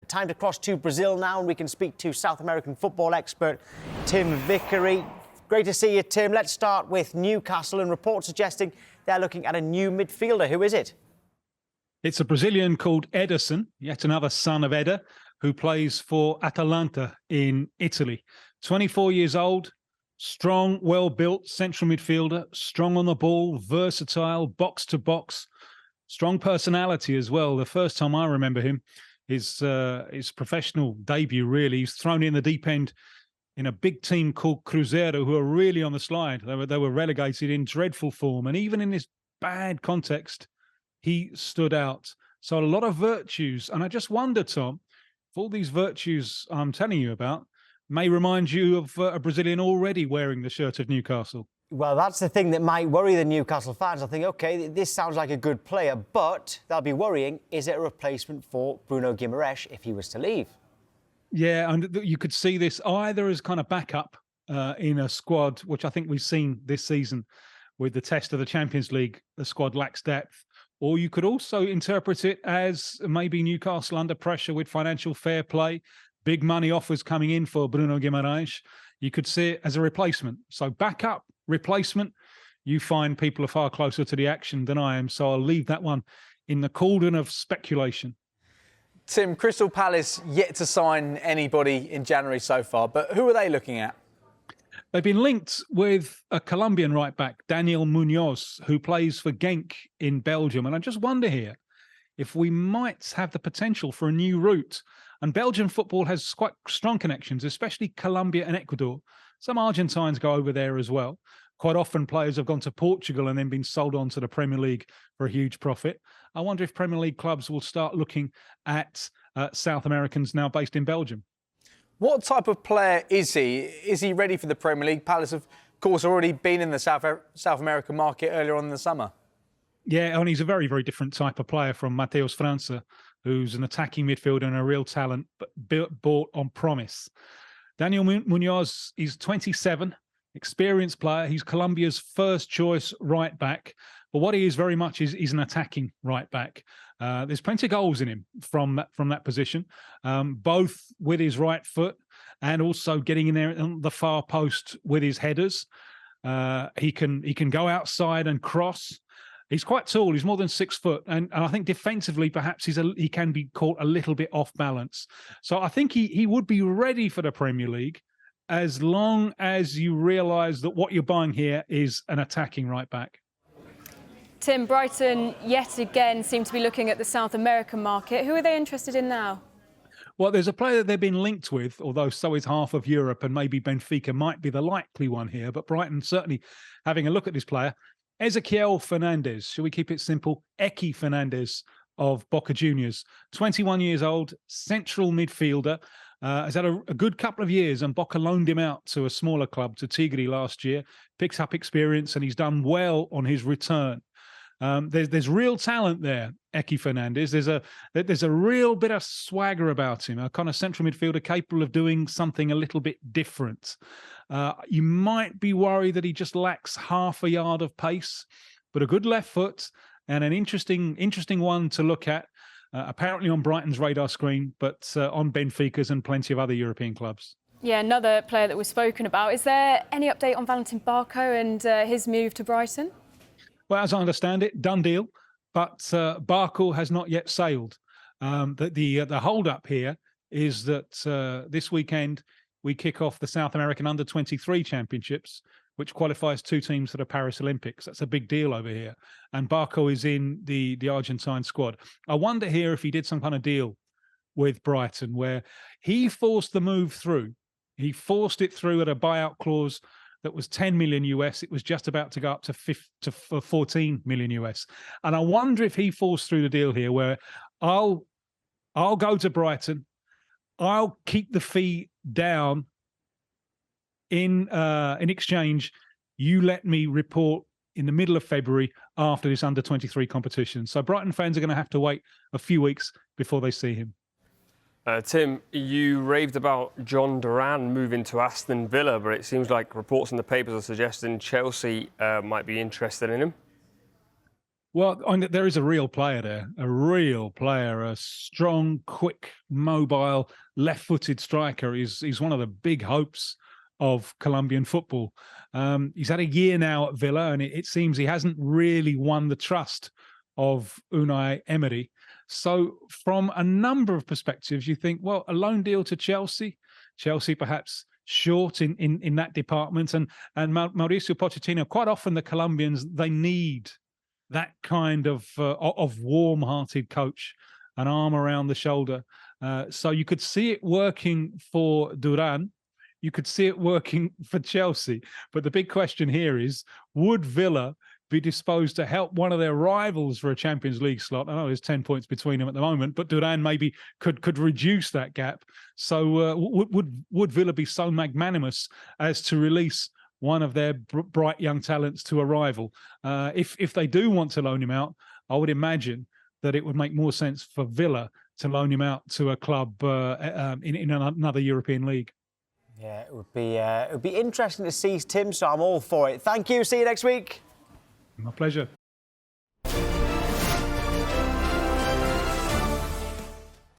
Time to cross to Brazil now, and we can speak to South American football expert Tim Vickery. Great to see you, Tim. Let's start with Newcastle, and reports suggesting they're looking at a new midfielder. Who is it? It's a Brazilian called Ederson, yet another son of Eder, who plays for Atalanta in Italy. 24 years old, strong, well-built central midfielder, strong on the ball, versatile, box-to-box, strong personality as well. The first time I remember him, his professional debut, really, he's thrown in the deep end in a big team called Cruzeiro, who are really on the slide. They were relegated in dreadful form, and even in this bad context, he stood out. So a lot of virtues. And I just wonder, Tom, if all these virtues I'm telling you about may remind you of a Brazilian already wearing the shirt of Newcastle. Well, that's the thing that might worry the Newcastle fans. I think, OK, this sounds like a good player, but they'll be worrying, is it a replacement for Bruno Guimaraes if he was to leave? Yeah, and you could see this either as kind of backup in a squad, which I think we've seen this season with the test of the Champions League. The squad lacks depth. Or you could also interpret it as maybe Newcastle under pressure with financial fair play, big money offers coming in for Bruno Guimaraes. You could see it as a replacement. So backup, replacement, you find people are far closer to the action than I am. So I'll leave that one in the cauldron of speculation. Tim, Crystal Palace yet to sign anybody in January so far, but who are they looking at? They've been linked with a Colombian right-back, Daniel Munoz, who plays for Genk in Belgium. And I just wonder here if we might have the potential for a new route. And Belgian football has quite strong connections, especially Colombia and Ecuador. Some Argentines go over there as well. Quite often players have gone to Portugal and then been sold on to the Premier League for a huge profit. I wonder if Premier League clubs will start looking at South Americans now based in Belgium. What type of player is he? Is he ready for the Premier League? Palace, of course, already been in the South American market earlier on in the summer. Yeah, and he's a very, very different type of player from Matheus França, who's an attacking midfielder and a real talent, but bought on promise. Daniel Munoz is 27, experienced player. He's Colombia's first choice right back. But what he is very much is an attacking right back. There's plenty of goals in him from that position, both with his right foot and also getting in there on the far post with his headers. He can go outside and cross. He's quite tall. He's more than 6 foot, and I think defensively perhaps he can be caught a little bit off balance. So I think he would be ready for the Premier League as long as you realise that what you're buying here is an attacking right back. Tim, Brighton yet again seem to be looking at the South American market. Who are they interested in now? Well, there's a player that they've been linked with, although so is half of Europe, and maybe Benfica might be the likely one here. But Brighton certainly having a look at this player. Eki Fernandez, shall we keep it simple? Eki Fernandez of Boca Juniors, 21 years old, central midfielder. Has had a good couple of years, and Boca loaned him out to a smaller club, to Tigre last year. Picks up experience, and he's done well on his return. There's real talent there, Eki Fernandez. There's a real bit of swagger about him, a kind of central midfielder capable of doing something a little bit different. You might be worried that he just lacks half a yard of pace, but a good left foot and an interesting one to look at. Apparently on Brighton's radar screen, but on Benfica's and plenty of other European clubs. Yeah, another player that we've spoken about. Is there any update on Valentine Barco and his move to Brighton? Well, as I understand it, done deal, but Barco has not yet sailed. The hold-up here is that this weekend we kick off the South American Under-23 Championships, which qualifies 2 teams for the Paris Olympics. That's a big deal over here. And Barco is in the Argentine squad. I wonder here if he did some kind of deal with Brighton where he forced the move through. He forced it through at a buyout clause that was 10 million US. It was just about to go up to 14 million US. And I wonder if he forced through the deal here where I'll go to Brighton, I'll keep the fee down in exchange. You let me report in the middle of February after this under-23 competition. So Brighton fans are going to have to wait a few weeks before they see him. Tim, you raved about John Duran moving to Aston Villa, but it seems like reports in the papers are suggesting Chelsea might be interested in him. Well, there is a real player there, a real player, a strong, quick, mobile, left-footed striker. He's one of the big hopes of Colombian football. He's had a year now at Villa, and it seems he hasn't really won the trust of Unai Emery. So from a number of perspectives, you think, well, a loan deal to Chelsea perhaps short in that department. And Mauricio Pochettino, quite often the Colombians, they need that kind of warm-hearted coach, an arm around the shoulder. So you could see it working for Duran. You could see it working for Chelsea. But the big question here is, would Villa be disposed to help one of their rivals for a Champions League slot? I know there's 10 points between them at the moment, but Duran maybe could reduce that gap. So would Villa be so magnanimous as to release one of their bright young talents to a rival? If they do want to loan him out, I would imagine that it would make more sense for Villa to loan him out to a club in another European league. Yeah, it would be interesting to see, Tim, so I'm all for it. Thank you. See you next week. My pleasure.